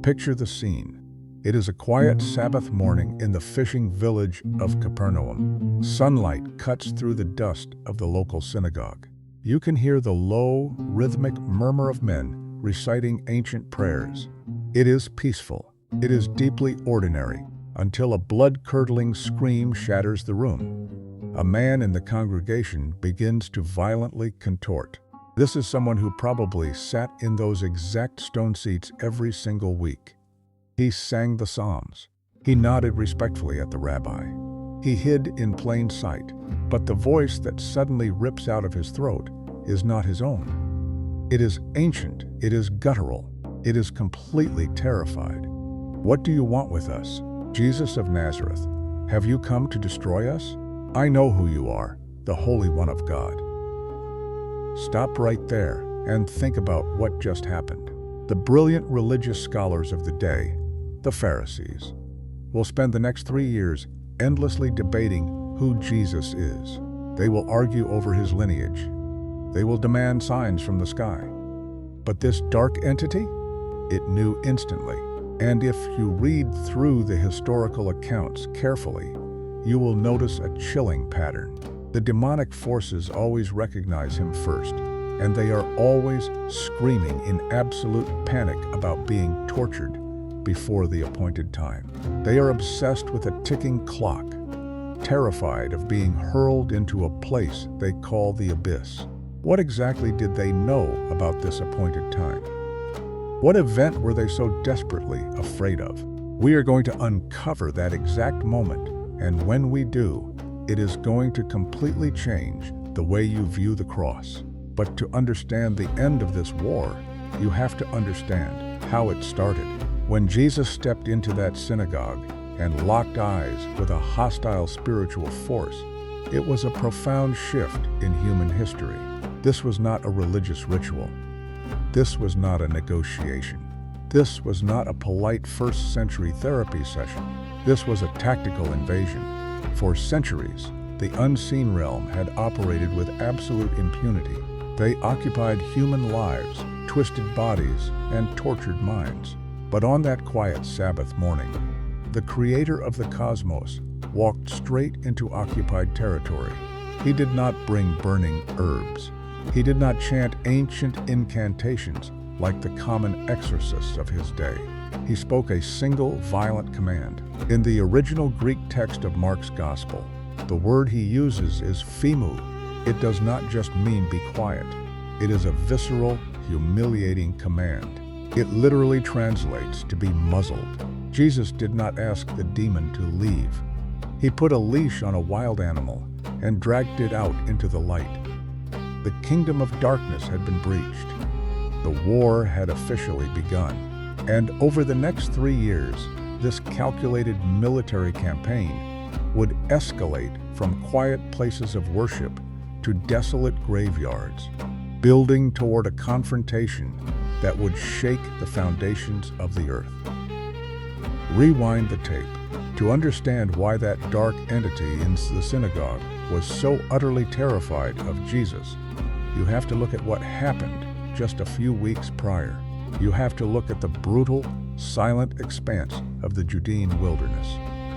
Picture the scene. It is a quiet Sabbath morning in the fishing village of Capernaum. Sunlight cuts through the dust of the local synagogue. You can hear the low, rhythmic murmur of men reciting ancient prayers. It is peaceful. It is deeply ordinary, until a blood-curdling scream shatters the room. A man in the congregation begins to violently contort. This is someone who probably sat in those exact stone seats every single week. He sang the Psalms. He nodded respectfully at the rabbi. He hid in plain sight, but the voice that suddenly rips out of his throat is not his own. It is ancient, it is guttural, it is completely terrified. "What do you want with us, Jesus of Nazareth? Have you come to destroy us? I know who you are, the Holy One of God." Stop right there and think about what just happened. The brilliant religious scholars of the day, the Pharisees, will spend the next 3 years endlessly debating who Jesus is. They will argue over his lineage. They will demand signs from the sky. But this dark entity? It knew instantly. And if you read through the historical accounts carefully, you will notice a chilling pattern. The demonic forces always recognize him first, and they are always screaming in absolute panic about being tortured before the appointed time. They are obsessed with a ticking clock, terrified of being hurled into a place they call the abyss. What exactly did they know about this appointed time? What event were they so desperately afraid of? We are going to uncover that exact moment, and when we do, it is going to completely change the way you view the cross. But to understand the end of this war, you have to understand how it started. When Jesus stepped into that synagogue and locked eyes with a hostile spiritual force, it was a profound shift in human history. This was not a religious ritual. This was not a negotiation. This was not a polite first-century therapy session. This was a tactical invasion. For centuries, the unseen realm had operated with absolute impunity. They occupied human lives, twisted bodies, and tortured minds. But on that quiet Sabbath morning, the creator of the cosmos walked straight into occupied territory. He did not bring burning herbs. He did not chant ancient incantations like the common exorcists of his day. He spoke a single violent command. In the original Greek text of Mark's Gospel, the word he uses is phemu. It does not just mean be quiet. It is a visceral, humiliating command. It literally translates to be muzzled. Jesus did not ask the demon to leave. He put a leash on a wild animal and dragged it out into the light. The kingdom of darkness had been breached. The war had officially begun. And over the next 3 years, this calculated military campaign would escalate from quiet places of worship to desolate graveyards, building toward a confrontation that would shake the foundations of the earth. Rewind the tape to understand why that dark entity in the synagogue was so utterly terrified of Jesus. You have to look at what happened just a few weeks prior. You have to look at the brutal, silent expanse of the Judean wilderness.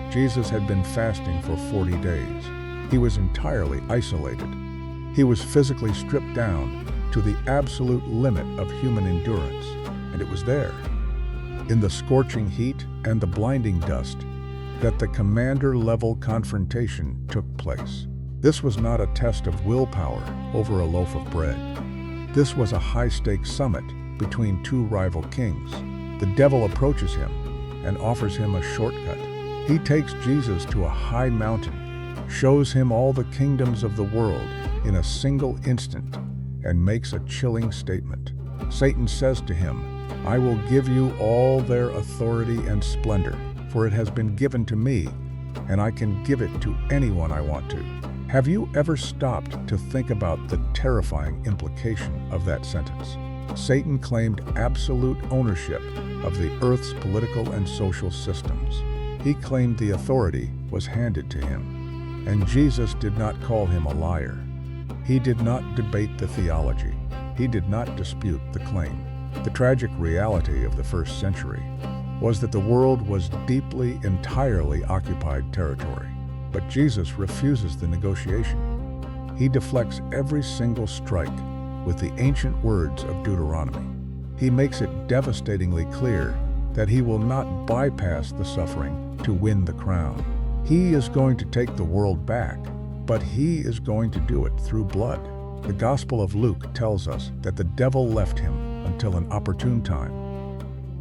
Jesus had been fasting for 40 days. He was entirely isolated. He was physically stripped down to the absolute limit of human endurance, and it was there, in the scorching heat and the blinding dust, that the commander-level confrontation took place. This was not a test of willpower over a loaf of bread. This was a high-stakes summit between two rival kings. The devil approaches him and offers him a shortcut. He takes Jesus to a high mountain, shows him all the kingdoms of the world in a single instant, and makes a chilling statement. Satan says to him, "I will give you all their authority and splendor, for it has been given to me, and I can give it to anyone I want to." Have you ever stopped to think about the terrifying implication of that sentence? Satan claimed absolute ownership of the earth's political and social systems. He claimed the authority was handed to him. And Jesus did not call him a liar. He did not debate the theology. He did not dispute the claim. The tragic reality of the first century was that the world was deeply, entirely occupied territory. But Jesus refuses the negotiation. He deflects every single strike with the ancient words of Deuteronomy. He makes it devastatingly clear that he will not bypass the suffering to win the crown. He is going to take the world back, but he is going to do it through blood. The Gospel of Luke tells us that the devil left him until an opportune time.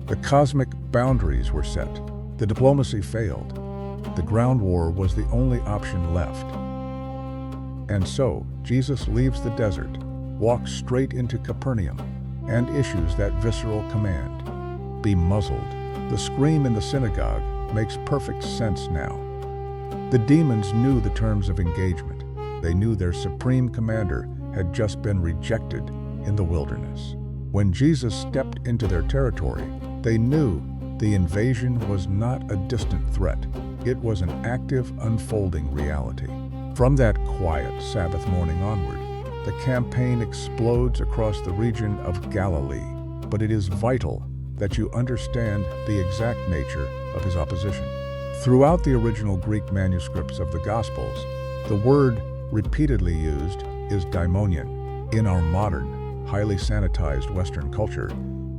The cosmic boundaries were set. The diplomacy failed. The ground war was the only option left. And so, Jesus leaves the desert, walks straight into Capernaum, and issues that visceral command: be muzzled. The scream in the synagogue makes perfect sense now. The demons knew the terms of engagement. They knew their supreme commander had just been rejected in the wilderness. When Jesus stepped into their territory, they knew the invasion was not a distant threat. It was an active, unfolding reality. From that quiet Sabbath morning onward, the campaign explodes across the region of Galilee. But it is vital that you understand the exact nature of his opposition. Throughout the original Greek manuscripts of the Gospels, the word repeatedly used is daimonion. In our modern, highly sanitized Western culture,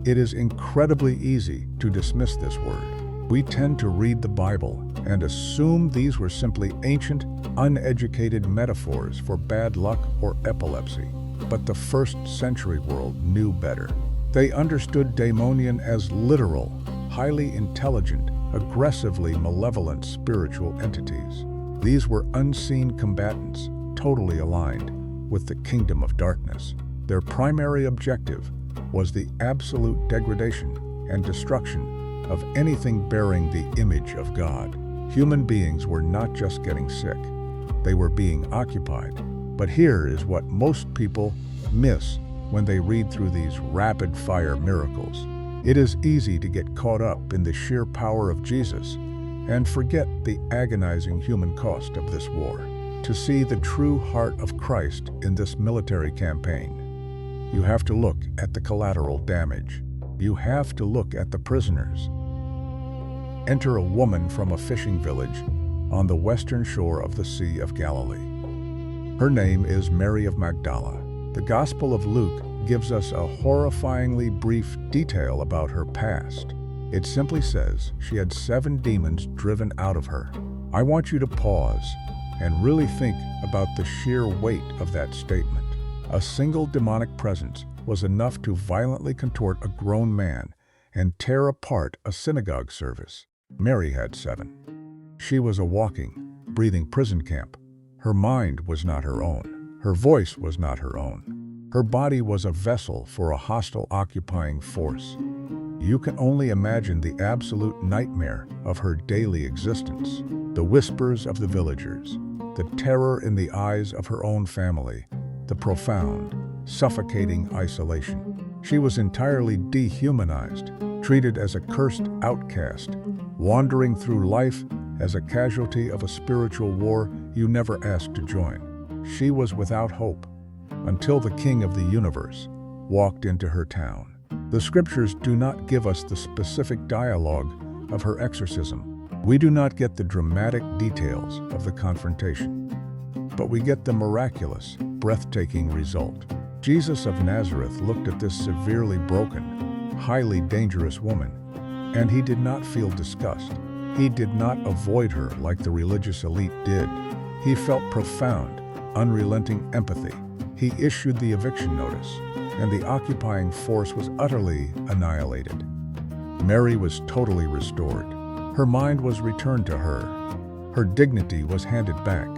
it is incredibly easy to dismiss this word. We tend to read the Bible and assume these were simply ancient, uneducated metaphors for bad luck or epilepsy. But the first century world knew better. They understood daimonion as literal, highly intelligent, aggressively malevolent spiritual entities. These were unseen combatants, totally aligned with the kingdom of darkness. Their primary objective was the absolute degradation and destruction of anything bearing the image of God. Human beings were not just getting sick, they were being occupied. But here is what most people miss when they read through these rapid-fire miracles. It is easy to get caught up in the sheer power of Jesus and forget the agonizing human cost of this war. To see the true heart of Christ in this military campaign, you have to look at the collateral damage. You have to look at the prisoners. Enter a woman from a fishing village on the western shore of the Sea of Galilee. Her name is Mary of Magdala. The Gospel of Luke gives us a horrifyingly brief detail about her past. It simply says she had 7 demons driven out of her. I want you to pause and really think about the sheer weight of that statement. A single demonic presence was enough to violently contort a grown man and tear apart a synagogue service. Mary had 7. She was a walking, breathing prison camp. Her mind was not her own. Her voice was not her own. Her body was a vessel for a hostile occupying force. You can only imagine the absolute nightmare of her daily existence. The whispers of the villagers, the terror in the eyes of her own family, the profound, suffocating isolation. She was entirely dehumanized, treated as a cursed outcast, wandering through life as a casualty of a spiritual war you never asked to join. She was without hope until the King of the universe walked into her town. The scriptures do not give us the specific dialogue of her exorcism. We do not get the dramatic details of the confrontation, but we get the miraculous, breathtaking result. Jesus of Nazareth looked at this severely broken, highly dangerous woman, and he did not feel disgust. He did not avoid her like the religious elite did. He felt profound, unrelenting empathy. He issued the eviction notice, and the occupying force was utterly annihilated. Mary was totally restored. Her mind was returned to her. Her dignity was handed back.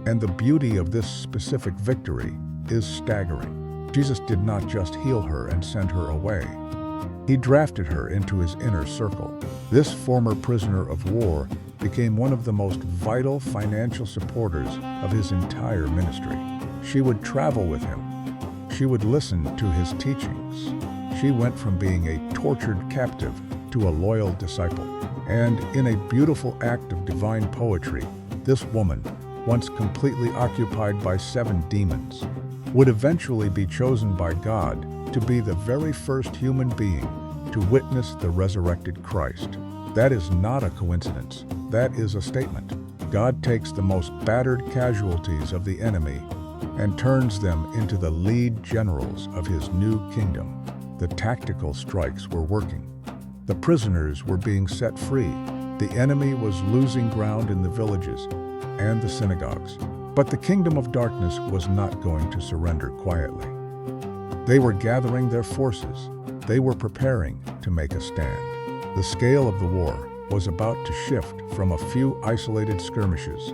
And the beauty of this specific victory is staggering. Jesus did not just heal her and send her away. He drafted her into his inner circle. This former prisoner of war became one of the most vital financial supporters of his entire ministry. She would travel with him. She would listen to his teachings. She went from being a tortured captive to a loyal disciple. And in a beautiful act of divine poetry, this woman, once completely occupied by 7 demons, would eventually be chosen by God to be the very first human being to witness the resurrected Christ. That is not a coincidence. That is a statement. God takes the most battered casualties of the enemy and turns them into the lead generals of his new kingdom. The tactical strikes were working. The prisoners were being set free. The enemy was losing ground in the villages and the synagogues. But the kingdom of darkness was not going to surrender quietly. They were gathering their forces. They were preparing to make a stand. The scale of the war was about to shift from a few isolated skirmishes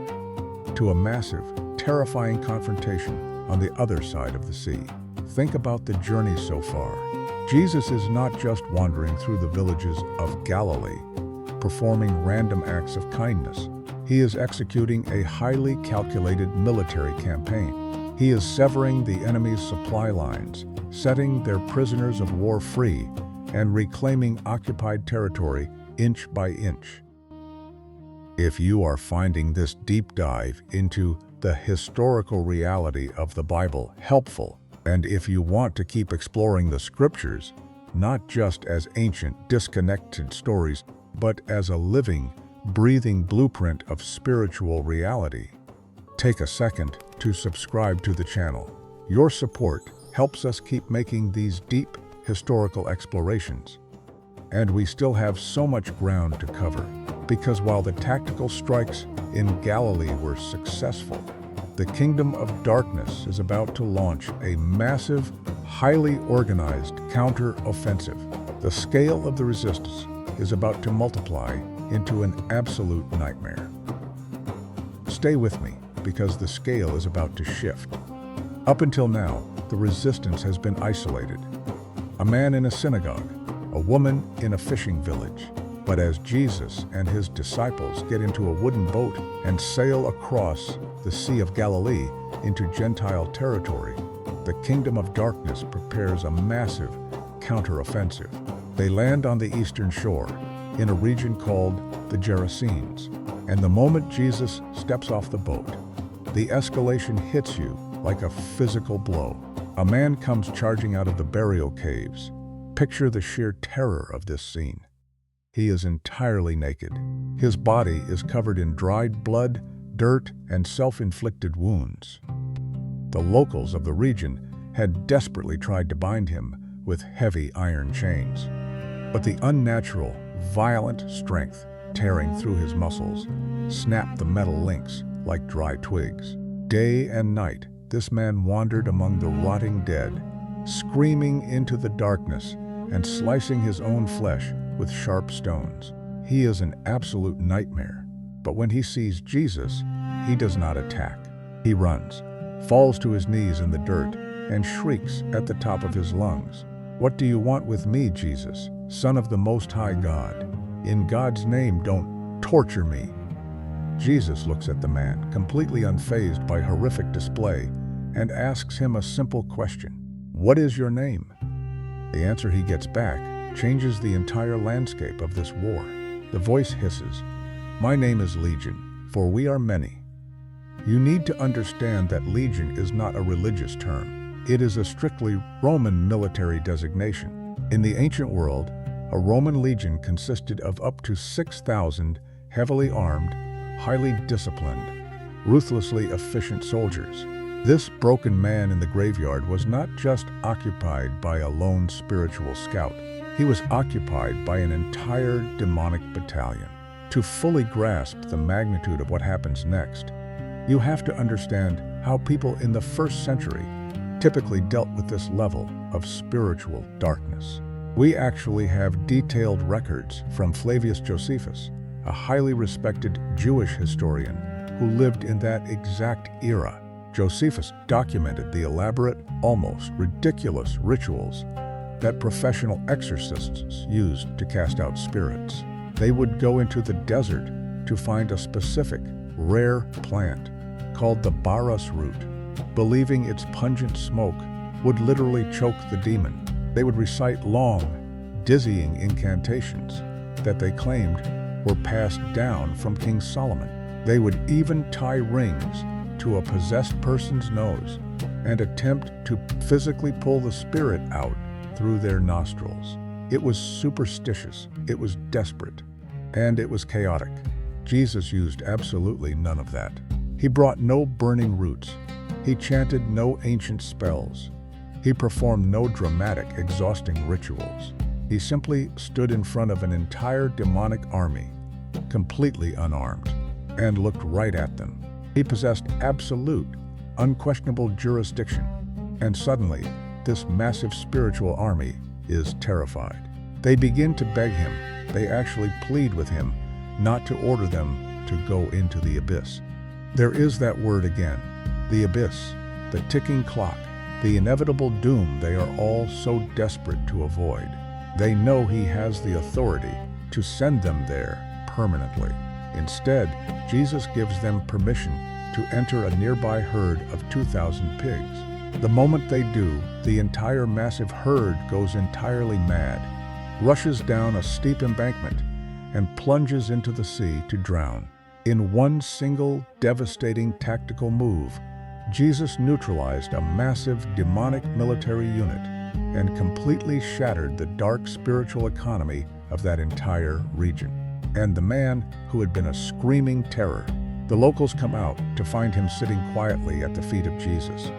to a massive, terrifying confrontation on the other side of the sea. Think about the journey so far. Jesus is not just wandering through the villages of Galilee, performing random acts of kindness. He is executing a highly calculated military campaign. He is severing the enemy's supply lines, setting their prisoners of war free, and reclaiming occupied territory inch by inch. If you are finding this deep dive into the historical reality of the Bible helpful, and if you want to keep exploring the scriptures, not just as ancient, disconnected stories, but as a living, breathing blueprint of spiritual reality, take a second to subscribe to the channel. Your support helps us keep making these deep historical explorations. And we still have so much ground to cover, because while the tactical strikes in Galilee were successful, the kingdom of darkness is about to launch a massive, highly organized counter-offensive. The scale of the resistance is about to multiply into an absolute nightmare. Stay with me, because the scale is about to shift. Up until now, the resistance has been isolated. A man in a synagogue, a woman in a fishing village. But as Jesus and his disciples get into a wooden boat and sail across the Sea of Galilee into Gentile territory, the kingdom of darkness prepares a massive counteroffensive. They land on the eastern shore, in a region called the Gerasenes. And the moment Jesus steps off the boat, the escalation hits you like a physical blow. A man comes charging out of the burial caves. Picture the sheer terror of this scene. He is entirely naked. His body is covered in dried blood, dirt, and self-inflicted wounds. The locals of the region had desperately tried to bind him with heavy iron chains. But the unnatural, violent strength tearing through his muscles snapped the metal links like dry twigs. Day and night, this man wandered among the rotting dead, screaming into the darkness and slicing his own flesh with sharp stones. He is an absolute nightmare. But when he sees Jesus, he does not attack. He runs, falls to his knees in the dirt, and shrieks at the top of his lungs. "What do you want with me, Jesus, Son of the Most High God? In God's name, don't torture me." Jesus looks at the man, completely unfazed by horrific display, and asks him a simple question. "What is your name?" The answer he gets back changes the entire landscape of this war. The voice hisses, "My name is Legion, for we are many." You need to understand that legion is not a religious term. It is a strictly Roman military designation. In the ancient world, a Roman legion consisted of up to 6,000 heavily armed, highly disciplined, ruthlessly efficient soldiers. This broken man in the graveyard was not just occupied by a lone spiritual scout. He was occupied by an entire demonic battalion. To fully grasp the magnitude of what happens next, you have to understand how people in the first century typically dealt with this level of spiritual darkness. We actually have detailed records from Flavius Josephus, a highly respected Jewish historian who lived in that exact era. Josephus documented the elaborate, almost ridiculous rituals that professional exorcists used to cast out spirits. They would go into the desert to find a specific, rare plant called the barus root, believing its pungent smoke would literally choke the demon. They would recite long, dizzying incantations that they claimed were passed down from King Solomon. They would even tie rings to a possessed person's nose and attempt to physically pull the spirit out through their nostrils. It was superstitious, it was desperate, and it was chaotic. Jesus used absolutely none of that. He brought no burning roots. He chanted no ancient spells. He performed no dramatic, exhausting rituals. He simply stood in front of an entire demonic army, completely unarmed, and looked right at them. He possessed absolute, unquestionable jurisdiction, and suddenly, this massive spiritual army is terrified. They begin to beg him, they actually plead with him, not to order them to go into the abyss. There is that word again, the abyss, the ticking clock, the inevitable doom they are all so desperate to avoid. They know he has the authority to send them there permanently. Instead, Jesus gives them permission to enter a nearby herd of 2,000 pigs. The moment they do, the entire massive herd goes entirely mad, rushes down a steep embankment, and plunges into the sea to drown. In one single, devastating tactical move, Jesus neutralized a massive demonic military unit and completely shattered the dark spiritual economy of that entire region. And the man who had been a screaming terror, the locals come out to find him sitting quietly at the feet of Jesus,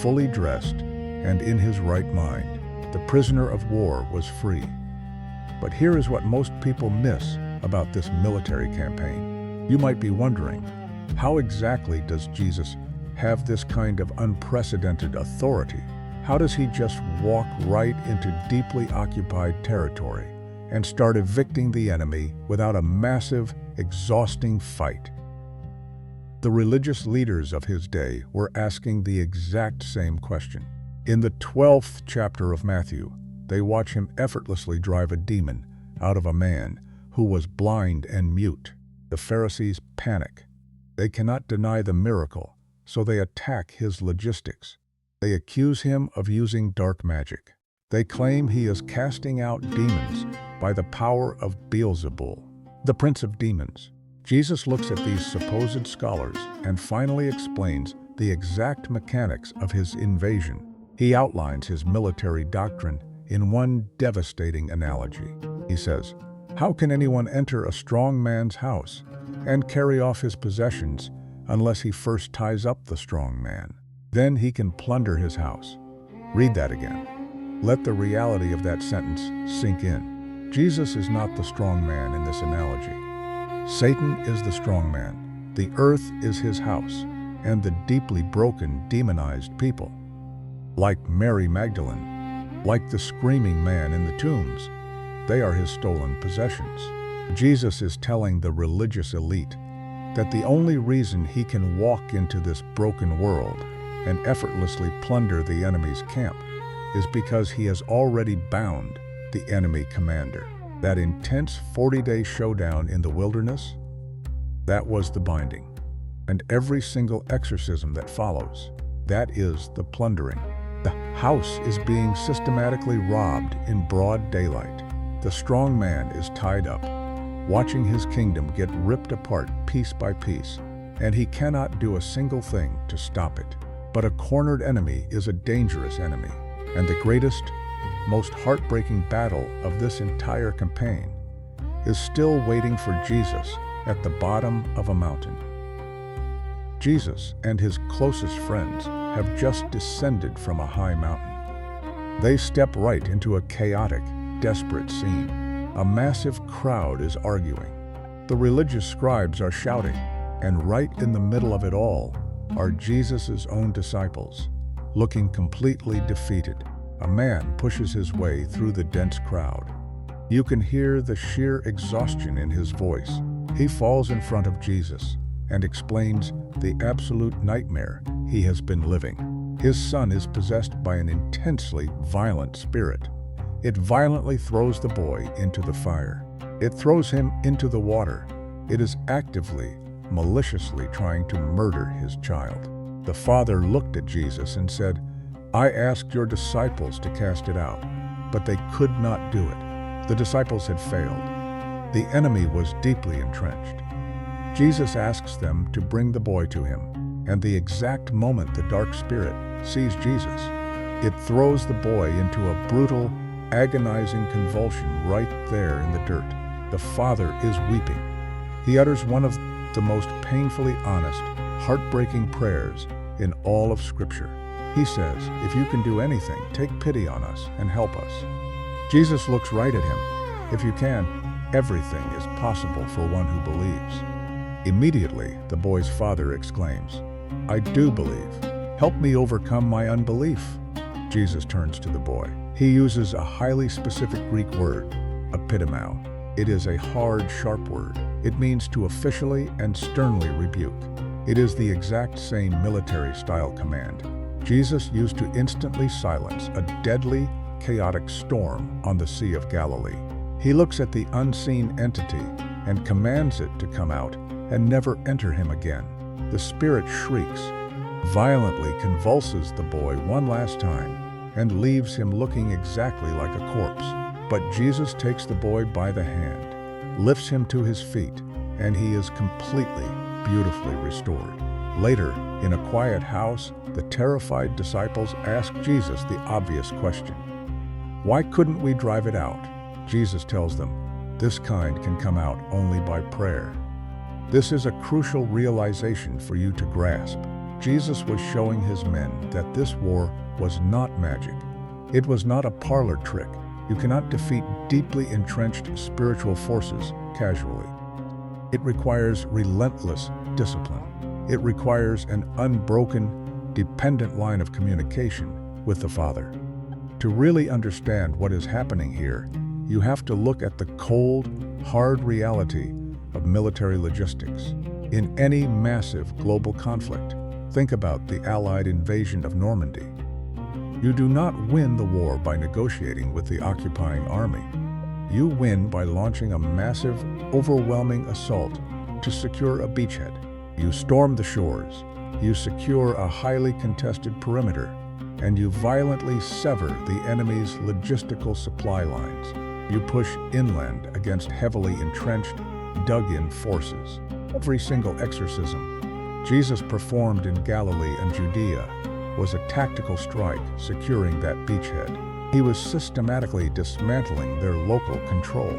fully dressed and in his right mind. The prisoner of war was free. But here is what most people miss about this military campaign. You might be wondering, how exactly does Jesus have this kind of unprecedented authority? How does he just walk right into deeply occupied territory and start evicting the enemy without a massive, exhausting fight? The religious leaders of his day were asking the exact same question. In the 12th chapter of Matthew, they watch him effortlessly drive a demon out of a man who was blind and mute. The Pharisees panic. They cannot deny the miracle, so they attack his logistics. They accuse him of using dark magic. They claim he is casting out demons by the power of Beelzebul, the prince of demons. Jesus looks at these supposed scholars and finally explains the exact mechanics of his invasion. He outlines his military doctrine in one devastating analogy. He says, "How can anyone enter a strong man's house and carry off his possessions unless he first ties up the strong man? Then he can plunder his house." Read that again. Let the reality of that sentence sink in. Jesus is not the strong man in this analogy. Satan is the strong man. The earth is his house, and the deeply broken, demonized people, like Mary Magdalene, like the screaming man in the tombs, they are his stolen possessions. Jesus is telling the religious elite that the only reason he can walk into this broken world and effortlessly plunder the enemy's camp is because he has already bound the enemy commander. That intense 40-day showdown in the wilderness, that was the binding. And every single exorcism that follows, that is the plundering. The house is being systematically robbed in broad daylight. The strong man is tied up, watching his kingdom get ripped apart piece by piece, and he cannot do a single thing to stop it. But a cornered enemy is a dangerous enemy, and the greatest, most heartbreaking battle of this entire campaign is still waiting for Jesus at the bottom of a mountain. Jesus and his closest friends have just descended from a high mountain. They step right into a chaotic, desperate scene. A massive crowd is arguing. The religious scribes are shouting, and right in the middle of it all are Jesus' own disciples, looking completely defeated. A man pushes his way through the dense crowd. You can hear the sheer exhaustion in his voice. He falls in front of Jesus and explains the absolute nightmare he has been living. His son is possessed by an intensely violent spirit. It violently throws the boy into the fire. It throws him into the water. It is actively, maliciously trying to murder his child. The father looked at Jesus and said, "I asked your disciples to cast it out, but they could not do it." The disciples had failed. The enemy was deeply entrenched. Jesus asks them to bring the boy to him, and the exact moment the dark spirit sees Jesus, it throws the boy into a brutal, agonizing convulsion right there in the dirt. The father is weeping. He utters one of the most painfully honest, heartbreaking prayers in all of Scripture. He says, "If you can do anything, take pity on us and help us." Jesus looks right at him. "If you can, everything is possible for one who believes." Immediately, the boy's father exclaims, "I do believe. Help me overcome my unbelief." Jesus turns to the boy. He uses a highly specific Greek word, epitomao. It is a hard, sharp word. It means to officially and sternly rebuke. It is the exact same military-style command Jesus used to instantly silence a deadly, chaotic storm on the Sea of Galilee. He looks at the unseen entity and commands it to come out and never enter him again. The spirit shrieks, violently convulses the boy one last time, and leaves him looking exactly like a corpse. But Jesus takes the boy by the hand, lifts him to his feet, and he is completely, beautifully restored. Later, in a quiet house, the terrified disciples ask Jesus the obvious question. Why couldn't we drive it out? Jesus tells them, this kind can come out only by prayer. This is a crucial realization for you to grasp. Jesus was showing his men that this war was not magic. It was not a parlor trick. You cannot defeat deeply entrenched spiritual forces casually. It requires relentless discipline. It requires an unbroken, dependent line of communication with the Father. To really understand what is happening here, you have to look at the cold, hard reality of military logistics. In any massive global conflict, think about the Allied invasion of Normandy. You do not win the war by negotiating with the occupying army. You win by launching a massive, overwhelming assault to secure a beachhead. You storm the shores, you secure a highly contested perimeter, and you violently sever the enemy's logistical supply lines. You push inland against heavily entrenched, dug-in forces. Every single exorcism Jesus performed in Galilee and Judea was a tactical strike securing that beachhead. He was systematically dismantling their local control.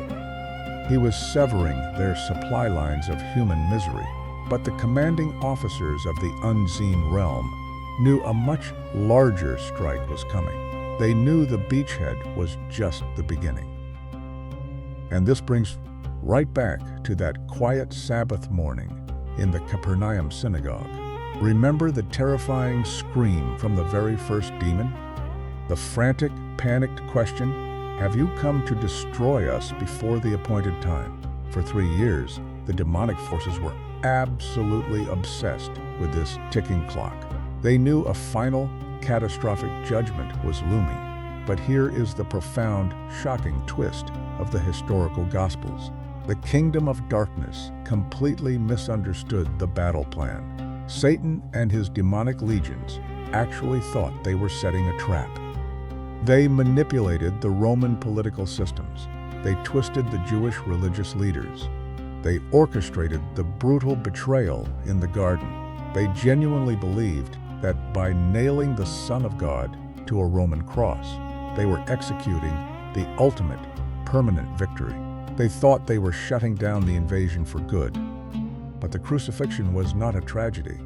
He was severing their supply lines of human misery. But the commanding officers of the unseen realm knew a much larger strike was coming. They knew the beachhead was just the beginning. And this brings right back to that quiet Sabbath morning in the Capernaum Synagogue. Remember the terrifying scream from the very first demon? The frantic, panicked question, "Have you come to destroy us before the appointed time?" For 3 years, the demonic forces were absolutely obsessed with this ticking clock. They knew a final, catastrophic judgment was looming. But here is the profound, shocking twist of the historical Gospels. The kingdom of darkness completely misunderstood the battle plan. Satan and his demonic legions actually thought they were setting a trap. They manipulated the Roman political systems. They twisted the Jewish religious leaders. They orchestrated the brutal betrayal in the garden. They genuinely believed that by nailing the Son of God to a Roman cross, they were executing the ultimate, permanent victory. They thought they were shutting down the invasion for good. But the crucifixion was not a tragedy.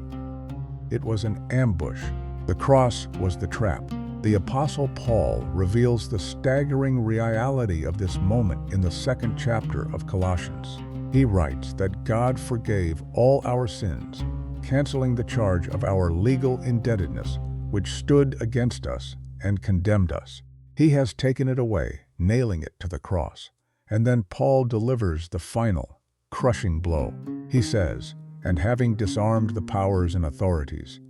It was an ambush. The cross was the trap. The Apostle Paul reveals the staggering reality of this moment in the 2nd chapter of Colossians. He writes that God forgave all our sins, canceling the charge of our legal indebtedness, which stood against us and condemned us. He has taken it away, nailing it to the cross. And then Paul delivers the final, crushing blow. He says, "And having disarmed the powers and authorities,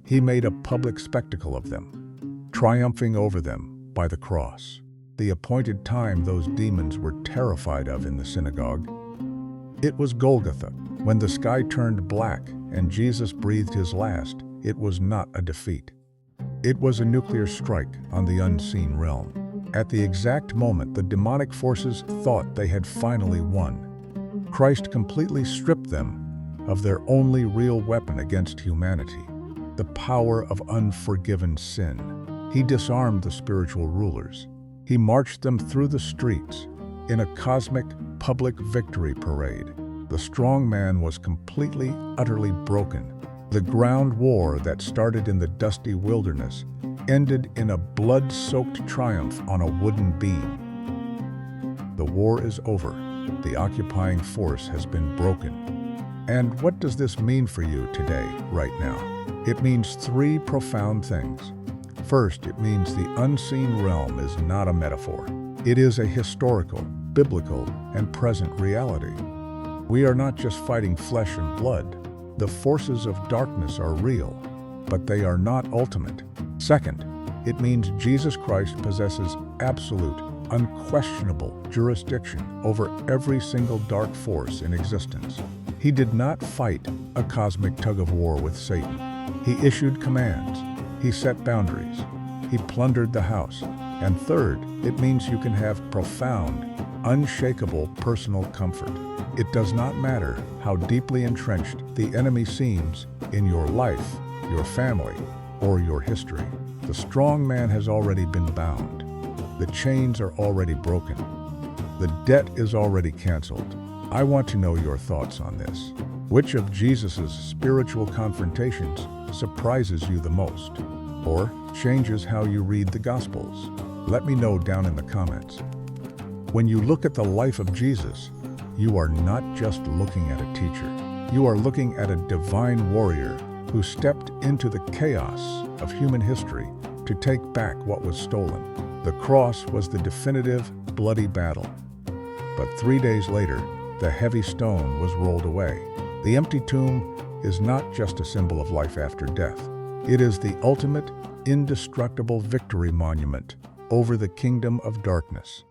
he made a public spectacle of them, triumphing over them by the cross." The appointed time those demons were terrified of in the synagogue. It was Golgotha. When the sky turned black and Jesus breathed his last, it was not a defeat. It was a nuclear strike on the unseen realm. At the exact moment the demonic forces thought they had finally won, Christ completely stripped them of their only real weapon against humanity, the power of unforgiven sin. He disarmed the spiritual rulers. He marched them through the streets in a cosmic public victory parade. The strong man was completely, utterly broken. The ground war that started in the dusty wilderness ended in a blood-soaked triumph on a wooden beam. The war is over. The occupying force has been broken. And what does this mean for you today, right now? It means three profound things. First, it means the unseen realm is not a metaphor. It is a historical, biblical, and present reality. We are not just fighting flesh and blood. The forces of darkness are real, but they are not ultimate. Second, it means Jesus Christ possesses absolute, unquestionable jurisdiction over every single dark force in existence. He did not fight a cosmic tug-of-war with Satan. He issued commands. He set boundaries. He plundered the house. And third, it means you can have profound, unshakable personal comfort. It does not matter how deeply entrenched the enemy seems in your life, your family, or your history. The strong man has already been bound. The chains are already broken. The debt is already canceled. I want to know your thoughts on this. Which of Jesus' spiritual confrontations surprises you the most, or changes how you read the Gospels? Let me know down in the comments. When you look at the life of Jesus, you are not just looking at a teacher. You are looking at a divine warrior who stepped into the chaos of human history to take back what was stolen. The cross was the definitive, bloody battle. But 3 days later, the heavy stone was rolled away. The empty tomb is not just a symbol of life after death. It is the ultimate, indestructible victory monument over the kingdom of darkness.